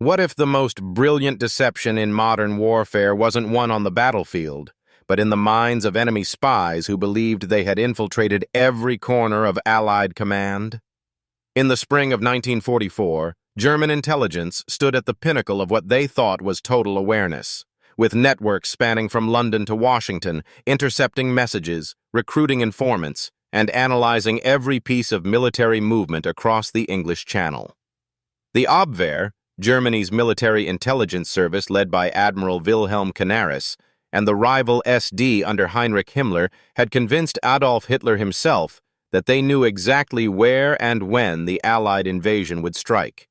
What if the most brilliant deception in modern warfare wasn't won on the battlefield, but in the minds of enemy spies who believed they had infiltrated every corner of Allied command? In the spring of 1944, German intelligence stood at the pinnacle of what they thought was total awareness, with networks spanning from London to Washington, intercepting messages, recruiting informants, and analyzing every piece of military movement across the English Channel. The Abwehr, Germany's military intelligence service led by Admiral Wilhelm Canaris, and the rival SD under Heinrich Himmler had convinced Adolf Hitler himself that they knew exactly where and when the Allied invasion would strike.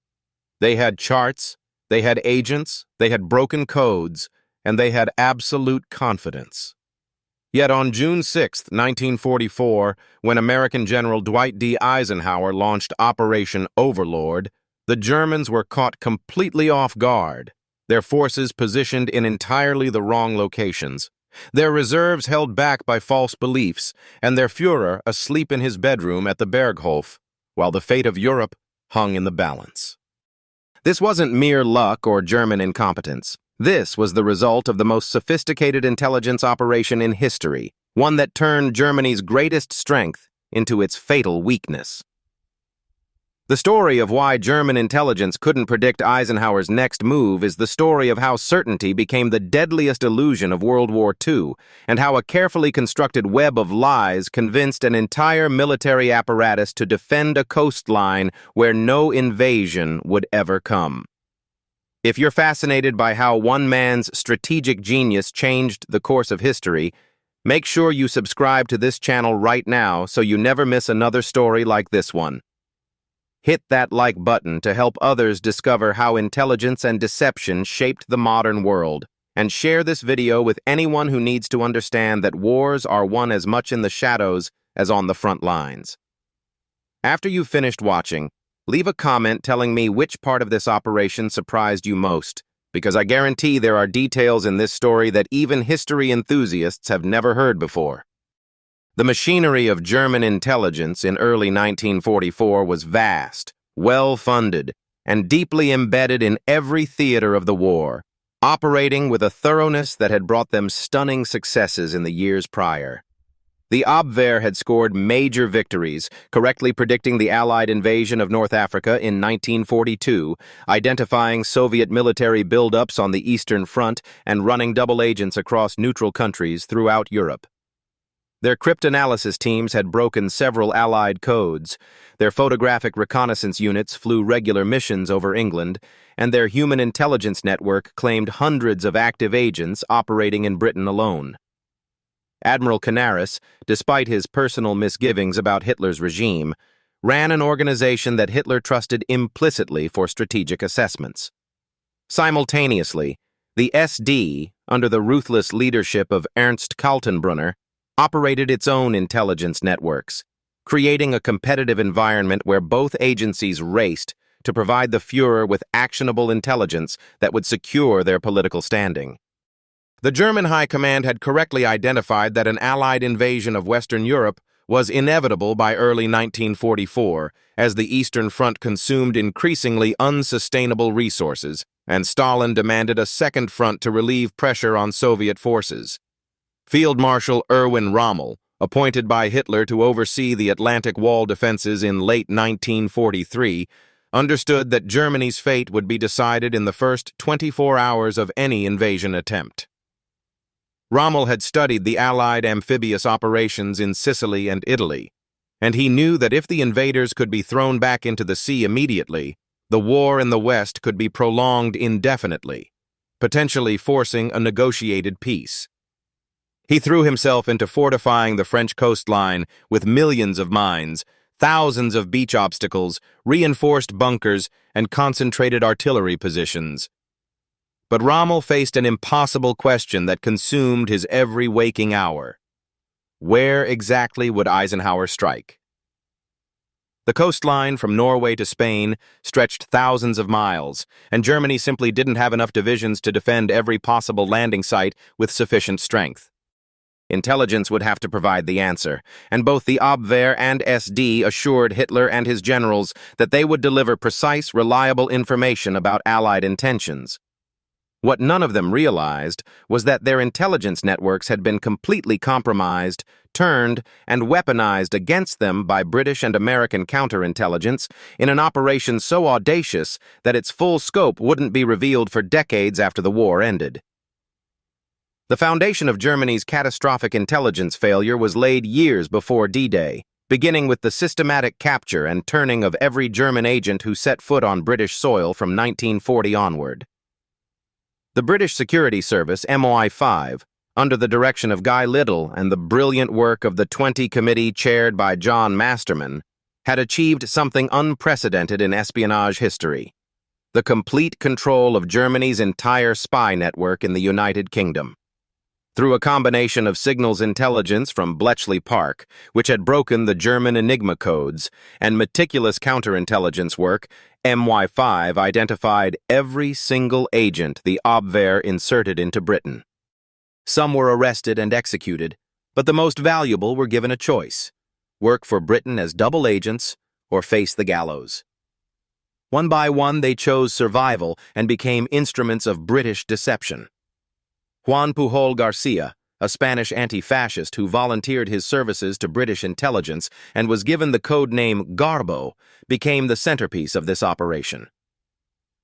They had charts, they had agents, they had broken codes, and they had absolute confidence. Yet on June 6, 1944, when American General Dwight D. Eisenhower launched Operation Overlord, the Germans were caught completely off guard, their forces positioned in entirely the wrong locations, their reserves held back by false beliefs, and their Führer asleep in his bedroom at the Berghof, while the fate of Europe hung in the balance. This wasn't mere luck or German incompetence. This was the result of the most sophisticated intelligence operation in history, one that turned Germany's greatest strength into its fatal weakness. The story of why German intelligence couldn't predict Eisenhower's next move is the story of how certainty became the deadliest illusion of World War II, and how a carefully constructed web of lies convinced an entire military apparatus to defend a coastline where no invasion would ever come. If you're fascinated by how one man's strategic genius changed the course of history, make sure you subscribe to this channel right now so you never miss another story like this one. Hit that like button to help others discover how intelligence and deception shaped the modern world, and share this video with anyone who needs to understand that wars are won as much in the shadows as on the front lines. After you've finished watching, leave a comment telling me which part of this operation surprised you most, because I guarantee there are details in this story that even history enthusiasts have never heard before. The machinery of German intelligence in early 1944 was vast, well-funded, and deeply embedded in every theater of the war, operating with a thoroughness that had brought them stunning successes in the years prior. The Abwehr had scored major victories, correctly predicting the Allied invasion of North Africa in 1942, identifying Soviet military buildups on the Eastern Front, and running double agents across neutral countries throughout Europe. Their cryptanalysis teams had broken several Allied codes, their photographic reconnaissance units flew regular missions over England, and their human intelligence network claimed hundreds of active agents operating in Britain alone. Admiral Canaris, despite his personal misgivings about Hitler's regime, ran an organization that Hitler trusted implicitly for strategic assessments. Simultaneously, the SD, under the ruthless leadership of Ernst Kaltenbrunner, operated its own intelligence networks, creating a competitive environment where both agencies raced to provide the Führer with actionable intelligence that would secure their political standing. The German High Command had correctly identified that an Allied invasion of Western Europe was inevitable by early 1944, as the Eastern Front consumed increasingly unsustainable resources, and Stalin demanded a second front to relieve pressure on Soviet forces. Field Marshal Erwin Rommel, appointed by Hitler to oversee the Atlantic Wall defenses in late 1943, understood that Germany's fate would be decided in the first 24 hours of any invasion attempt. Rommel had studied the Allied amphibious operations in Sicily and Italy, and he knew that if the invaders could be thrown back into the sea immediately, the war in the West could be prolonged indefinitely, potentially forcing a negotiated peace. He threw himself into fortifying the French coastline with millions of mines, thousands of beach obstacles, reinforced bunkers, and concentrated artillery positions. But Rommel faced an impossible question that consumed his every waking hour. Where exactly would Eisenhower strike? The coastline from Norway to Spain stretched thousands of miles, and Germany simply didn't have enough divisions to defend every possible landing site with sufficient strength. Intelligence would have to provide the answer, and both the Abwehr and SD assured Hitler and his generals that they would deliver precise, reliable information about Allied intentions. What none of them realized was that their intelligence networks had been completely compromised, turned, and weaponized against them by British and American counterintelligence in an operation so audacious that its full scope wouldn't be revealed for decades after the war ended. The foundation of Germany's catastrophic intelligence failure was laid years before D-Day, beginning with the systematic capture and turning of every German agent who set foot on British soil from 1940 onward. The British Security Service, MI5, under the direction of Guy Liddell and the brilliant work of the 20 Committee chaired by John Masterman, had achieved something unprecedented in espionage history: the complete control of Germany's entire spy network in the United Kingdom. Through a combination of signals intelligence from Bletchley Park, which had broken the German Enigma codes, and meticulous counterintelligence work, MI5 identified every single agent the Abwehr inserted into Britain. Some were arrested and executed, but the most valuable were given a choice: work for Britain as double agents or face the gallows. One by one, they chose survival and became instruments of British deception. Juan Pujol Garcia, a Spanish anti-fascist who volunteered his services to British intelligence and was given the code name Garbo, became the centerpiece of this operation.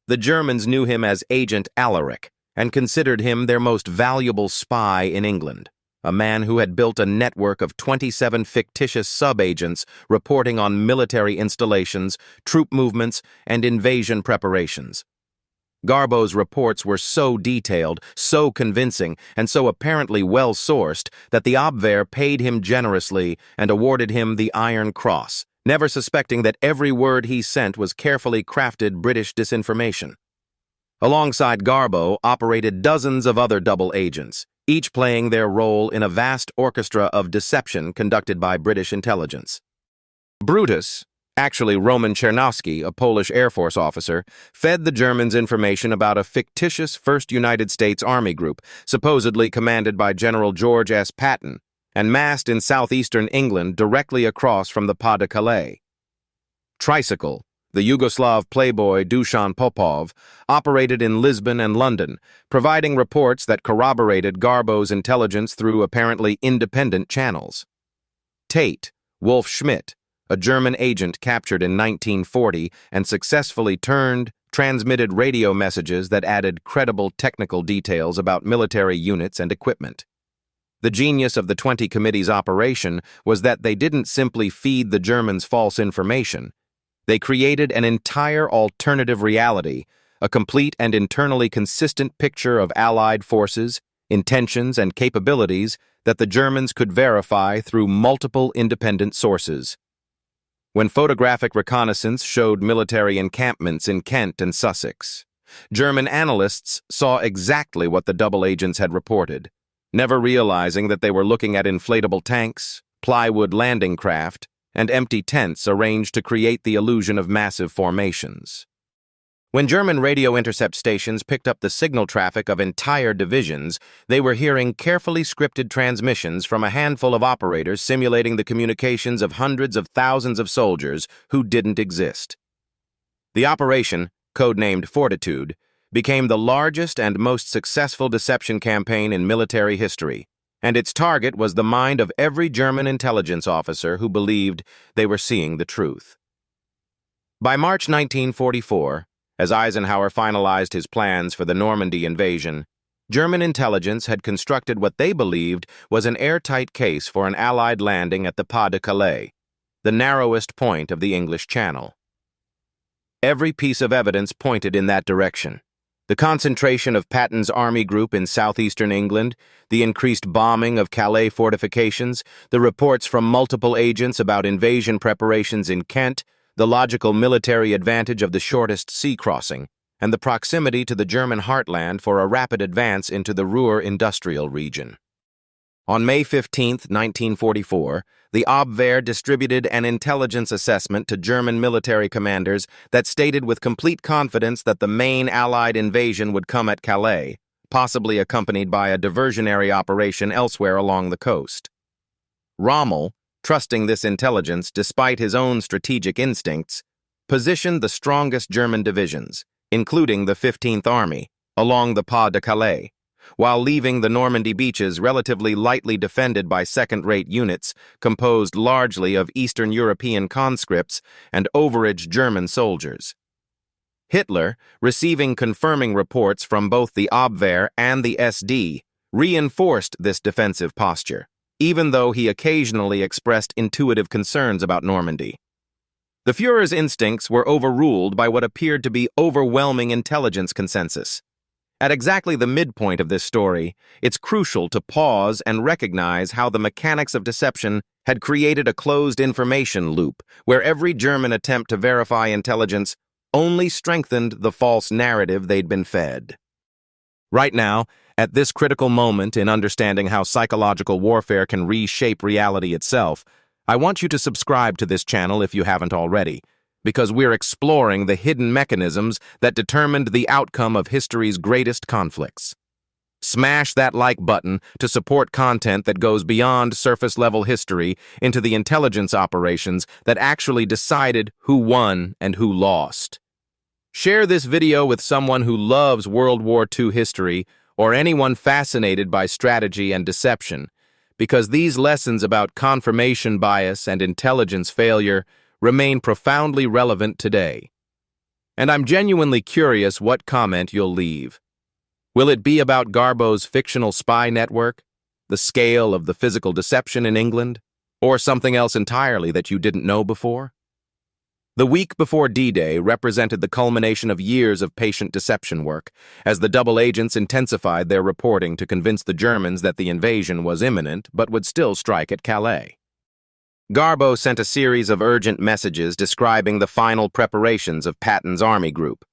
The Germans knew him as Agent Alaric and considered him their most valuable spy in England, a man who had built a network of 27 fictitious sub-agents reporting on military installations, troop movements, and invasion preparations. Garbo's reports were so detailed, so convincing, and so apparently well-sourced that the Abwehr paid him generously and awarded him the Iron Cross, never suspecting that every word he sent was carefully crafted British disinformation. Alongside Garbo operated dozens of other double agents, each playing their role in a vast orchestra of deception conducted by British intelligence. Brutus, actually Roman Czernosky, a Polish Air Force officer, fed the Germans information about a fictitious 1st United States Army group, supposedly commanded by General George S. Patton, and massed in southeastern England directly across from the Pas de Calais. Tricycle, the Yugoslav playboy Dusan Popov, operated in Lisbon and London, providing reports that corroborated Garbo's intelligence through apparently independent channels. Tate, Wolf Schmidt, a German agent captured in 1940 and successfully transmitted radio messages that added credible technical details about military units and equipment. The genius of the 20 Committee's operation was that they didn't simply feed the Germans false information. They created an entire alternative reality, a complete and internally consistent picture of Allied forces, intentions, and capabilities that the Germans could verify through multiple independent sources. When photographic reconnaissance showed military encampments in Kent and Sussex, German analysts saw exactly what the double agents had reported, never realizing that they were looking at inflatable tanks, plywood landing craft, and empty tents arranged to create the illusion of massive formations. When German radio intercept stations picked up the signal traffic of entire divisions, they were hearing carefully scripted transmissions from a handful of operators simulating the communications of hundreds of thousands of soldiers who didn't exist. The operation, codenamed Fortitude, became the largest and most successful deception campaign in military history, and its target was the mind of every German intelligence officer who believed they were seeing the truth. By March 1944, as Eisenhower finalized his plans for the Normandy invasion, German intelligence had constructed what they believed was an airtight case for an Allied landing at the Pas de Calais, the narrowest point of the English Channel. Every piece of evidence pointed in that direction. The concentration of Patton's army group in southeastern England, the increased bombing of Calais fortifications, the reports from multiple agents about invasion preparations in Kent, the logical military advantage of the shortest sea crossing, and the proximity to the German heartland for a rapid advance into the Ruhr industrial region. On May 15, 1944, the Abwehr distributed an intelligence assessment to German military commanders that stated with complete confidence that the main Allied invasion would come at Calais, possibly accompanied by a diversionary operation elsewhere along the coast. Rommel, trusting this intelligence despite his own strategic instincts, positioned the strongest German divisions, including the 15th Army, along the Pas de Calais, while leaving the Normandy beaches relatively lightly defended by second-rate units composed largely of Eastern European conscripts and overage German soldiers. Hitler, receiving confirming reports from both the Abwehr and the SD, reinforced this defensive posture, even though he occasionally expressed intuitive concerns about Normandy. The Führer's instincts were overruled by what appeared to be overwhelming intelligence consensus. At exactly the midpoint of this story, it's crucial to pause and recognize how the mechanics of deception had created a closed information loop, where every German attempt to verify intelligence only strengthened the false narrative they'd been fed. Right now, at this critical moment in understanding how psychological warfare can reshape reality itself, I want you to subscribe to this channel if you haven't already, because we're exploring the hidden mechanisms that determined the outcome of history's greatest conflicts. Smash that like button to support content that goes beyond surface-level history into the intelligence operations that actually decided who won and who lost. Share this video with someone who loves World War II history or anyone fascinated by strategy and deception, because these lessons about confirmation bias and intelligence failure remain profoundly relevant today. And I'm genuinely curious what comment you'll leave. Will it be about Garbo's fictional spy network, the scale of the physical deception in England, or something else entirely that you didn't know before? The week before D-Day represented the culmination of years of patient deception work, as the double agents intensified their reporting to convince the Germans that the invasion was imminent but would still strike at Calais. Garbo sent a series of urgent messages describing the final preparations of Patton's army group,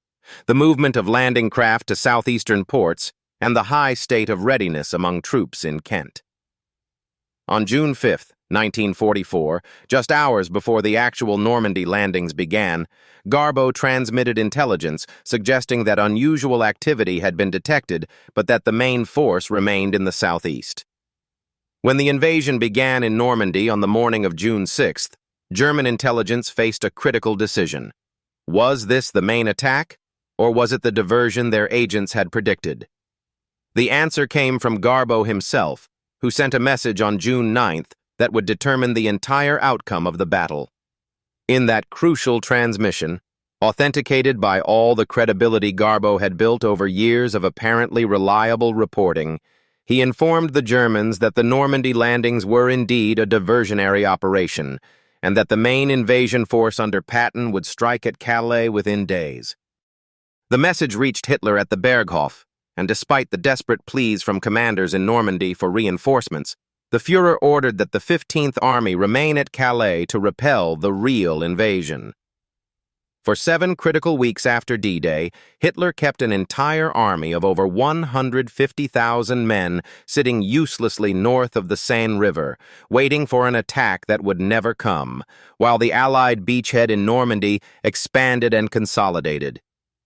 the movement of landing craft to southeastern ports, and the high state of readiness among troops in Kent. On June 5, 1944, just hours before the actual Normandy landings began, Garbo transmitted intelligence suggesting that unusual activity had been detected, but that the main force remained in the southeast. When the invasion began in Normandy on the morning of June 6th, German intelligence faced a critical decision. Was this the main attack, or was it the diversion their agents had predicted? The answer came from Garbo himself, who sent a message on June 9th that would determine the entire outcome of the battle. In that crucial transmission, authenticated by all the credibility Garbo had built over years of apparently reliable reporting, he informed the Germans that the Normandy landings were indeed a diversionary operation, and that the main invasion force under Patton would strike at Calais within days. The message reached Hitler at the Berghof, and despite the desperate pleas from commanders in Normandy for reinforcements, the Führer ordered that the 15th Army remain at Calais to repel the real invasion. For 7 critical weeks after D-Day, Hitler kept an entire army of over 150,000 men sitting uselessly north of the Seine River, waiting for an attack that would never come, while the Allied beachhead in Normandy expanded and consolidated.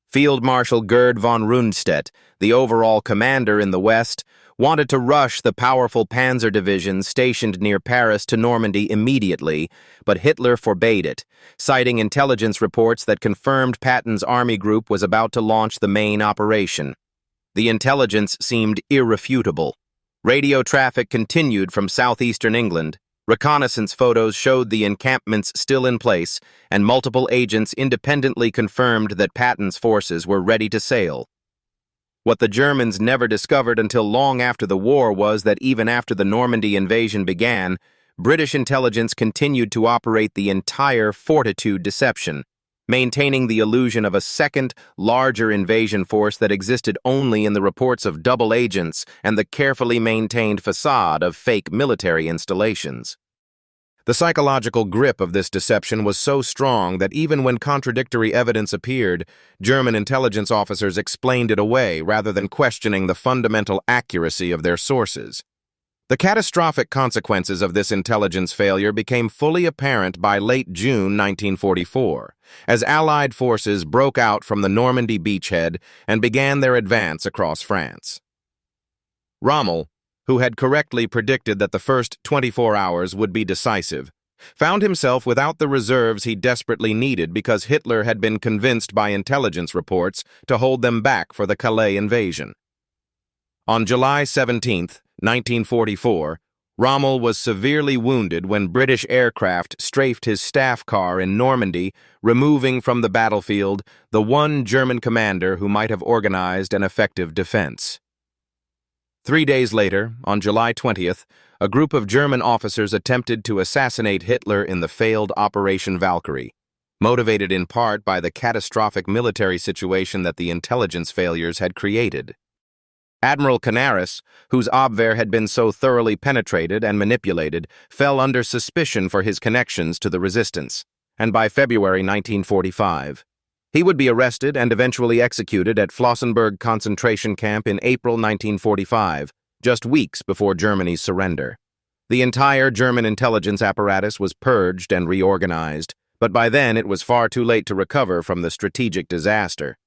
Field Marshal Gerd von Rundstedt, the overall commander in the West, wanted to rush the powerful panzer divisions stationed near Paris to Normandy immediately, but Hitler forbade it, citing intelligence reports that confirmed Patton's army group was about to launch the main operation. The intelligence seemed irrefutable. Radio traffic continued from southeastern England. Reconnaissance photos showed the encampments still in place, and multiple agents independently confirmed that Patton's forces were ready to sail. What the Germans never discovered until long after the war was that even after the Normandy invasion began, British intelligence continued to operate the entire fortitude deception, maintaining the illusion of a second, larger invasion force that existed only in the reports of double agents and the carefully maintained facade of fake military installations. The psychological grip of this deception was so strong that even when contradictory evidence appeared, German intelligence officers explained it away rather than questioning the fundamental accuracy of their sources. The catastrophic consequences of this intelligence failure became fully apparent by late June 1944, as Allied forces broke out from the Normandy beachhead and began their advance across France. Rommel, who had correctly predicted that the first 24 hours would be decisive, found himself without the reserves he desperately needed because Hitler had been convinced by intelligence reports to hold them back for the Calais invasion. On July 17, 1944, Rommel was severely wounded when British aircraft strafed his staff car in Normandy, removing from the battlefield the one German commander who might have organized an effective defense. 3 days later, on July 20th, a group of German officers attempted to assassinate Hitler in the failed Operation Valkyrie, motivated in part by the catastrophic military situation that the intelligence failures had created. Admiral Canaris, whose Abwehr had been so thoroughly penetrated and manipulated, fell under suspicion for his connections to the resistance, and by February 1945, he would be arrested and eventually executed at Flossenburg concentration camp in April 1945, just weeks before Germany's surrender. The entire German intelligence apparatus was purged and reorganized, but by then it was far too late to recover from the strategic disaster.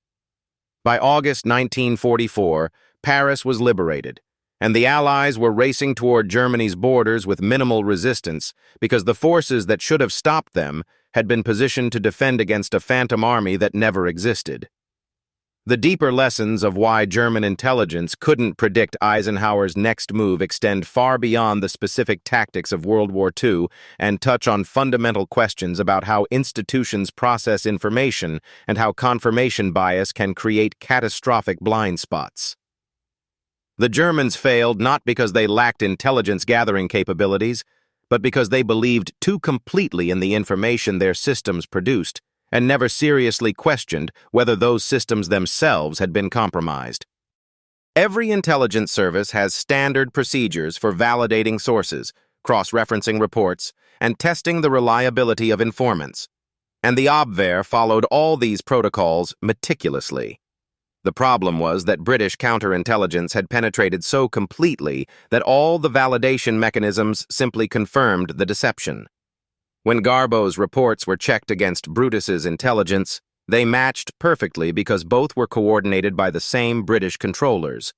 By August 1944, Paris was liberated, and the Allies were racing toward Germany's borders with minimal resistance because the forces that should have stopped them had been positioned to defend against a phantom army that never existed. The deeper lessons of why German intelligence couldn't predict Eisenhower's next move extend far beyond the specific tactics of World War II and touch on fundamental questions about how institutions process information and how confirmation bias can create catastrophic blind spots. The Germans failed not because they lacked intelligence-gathering capabilities, but because they believed too completely in the information their systems produced and never seriously questioned whether those systems themselves had been compromised. Every intelligence service has standard procedures for validating sources, cross-referencing reports, and testing the reliability of informants, and the Abwehr followed all these protocols meticulously. The problem was that British counterintelligence had penetrated so completely that all the validation mechanisms simply confirmed the deception. When Garbo's reports were checked against Brutus's intelligence, they matched perfectly because both were coordinated by the same British controllers.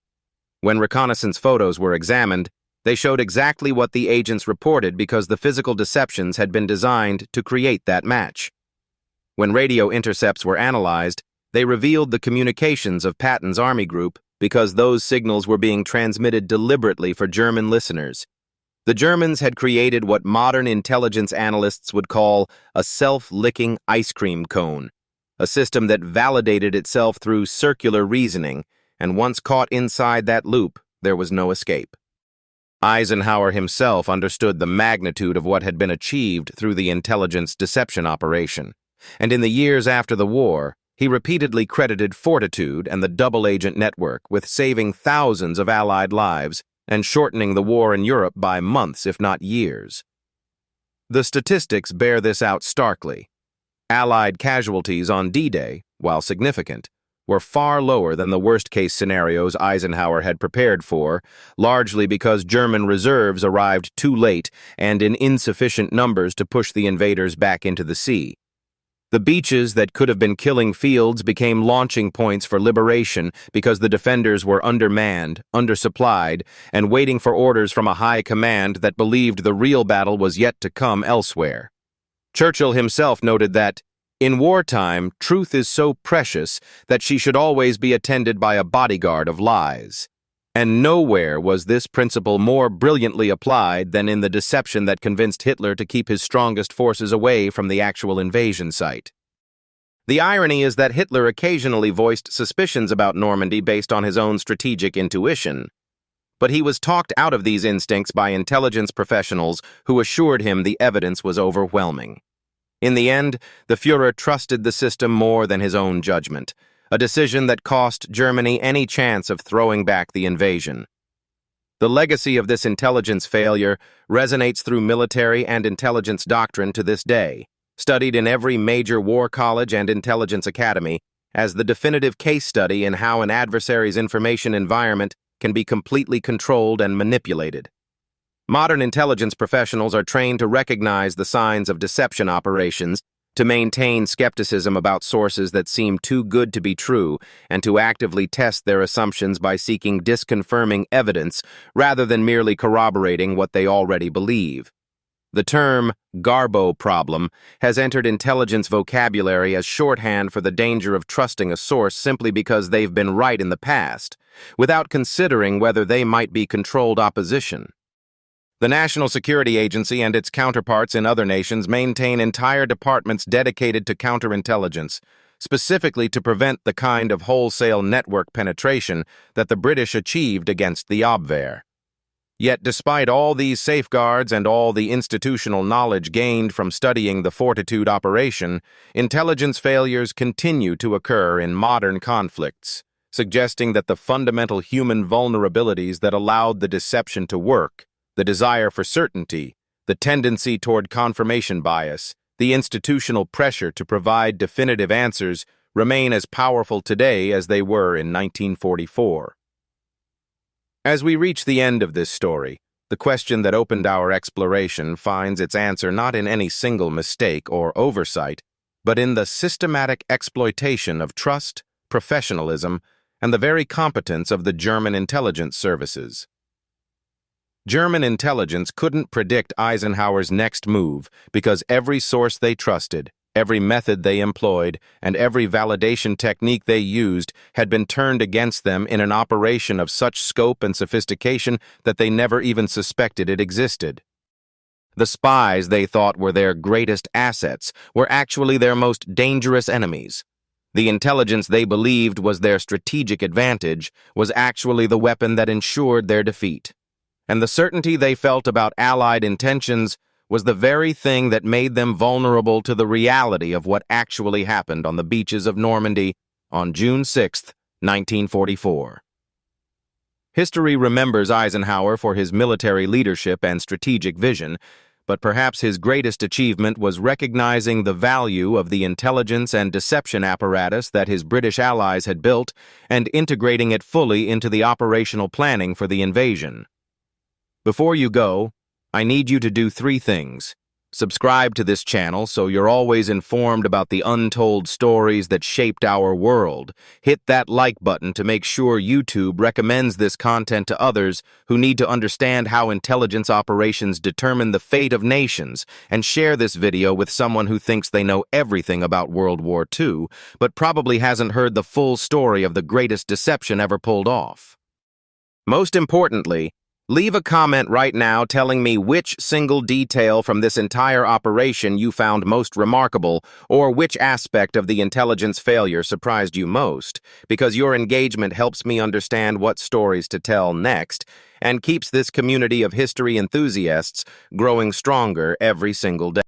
When reconnaissance photos were examined, they showed exactly what the agents reported because the physical deceptions had been designed to create that match. When radio intercepts were analyzed, they revealed the communications of Patton's army group because those signals were being transmitted deliberately for German listeners. The Germans had created what modern intelligence analysts would call a self-licking ice cream cone, a system that validated itself through circular reasoning, and once caught inside that loop, there was no escape. Eisenhower himself understood the magnitude of what had been achieved through the intelligence deception operation, and in the years after the war, he repeatedly credited Fortitude and the double-agent network with saving thousands of Allied lives and shortening the war in Europe by months, if not years. The statistics bear this out starkly. Allied casualties on D-Day, while significant, were far lower than the worst-case scenarios Eisenhower had prepared for, largely because German reserves arrived too late and in insufficient numbers to push the invaders back into the sea. The beaches that could have been killing fields became launching points for liberation because the defenders were undermanned, undersupplied, and waiting for orders from a high command that believed the real battle was yet to come elsewhere. Churchill himself noted that, "In wartime, truth is so precious that she should always be attended by a bodyguard of lies." And nowhere was this principle more brilliantly applied than in the deception that convinced Hitler to keep his strongest forces away from the actual invasion site. The irony is that Hitler occasionally voiced suspicions about Normandy based on his own strategic intuition, but he was talked out of these instincts by intelligence professionals who assured him the evidence was overwhelming. In the end, the Führer trusted the system more than his own judgment, a decision that cost Germany any chance of throwing back the invasion. The legacy of this intelligence failure resonates through military and intelligence doctrine to this day, studied in every major war college and intelligence academy as the definitive case study in how an adversary's information environment can be completely controlled and manipulated. Modern intelligence professionals are trained to recognize the signs of deception operations to maintain skepticism about sources that seem too good to be true, and to actively test their assumptions by seeking disconfirming evidence rather than merely corroborating what they already believe. The term Garbo problem has entered intelligence vocabulary as shorthand for the danger of trusting a source simply because they've been right in the past, without considering whether they might be controlled opposition. The National Security Agency and its counterparts in other nations maintain entire departments dedicated to counterintelligence, specifically to prevent the kind of wholesale network penetration that the British achieved against the Obver. Yet despite all these safeguards and all the institutional knowledge gained from studying the Fortitude operation, intelligence failures continue to occur in modern conflicts, suggesting that the fundamental human vulnerabilities that allowed the deception to work, the desire for certainty, the tendency toward confirmation bias, the institutional pressure to provide definitive answers remain as powerful today as they were in 1944. As we reach the end of this story, the question that opened our exploration finds its answer not in any single mistake or oversight, but in the systematic exploitation of trust, professionalism, and the very competence of the German intelligence services. German intelligence couldn't predict Eisenhower's next move because every source they trusted, every method they employed, and every validation technique they used had been turned against them in an operation of such scope and sophistication that they never even suspected it existed. The spies they thought were their greatest assets were actually their most dangerous enemies. The intelligence they believed was their strategic advantage was actually the weapon that ensured their defeat. And the certainty they felt about Allied intentions was the very thing that made them vulnerable to the reality of what actually happened on the beaches of Normandy on June 6, 1944. History remembers Eisenhower for his military leadership and strategic vision, but perhaps his greatest achievement was recognizing the value of the intelligence and deception apparatus that his British allies had built and integrating it fully into the operational planning for the invasion. Before you go, I need you to do 3 things. Subscribe to this channel so you're always informed about the untold stories that shaped our world. Hit that like button to make sure YouTube recommends this content to others who need to understand how intelligence operations determine the fate of nations, and share this video with someone who thinks they know everything about World War II, but probably hasn't heard the full story of the greatest deception ever pulled off. Most importantly, leave a comment right now telling me which single detail from this entire operation you found most remarkable, or which aspect of the intelligence failure surprised you most, because your engagement helps me understand what stories to tell next, and keeps this community of history enthusiasts growing stronger every single day.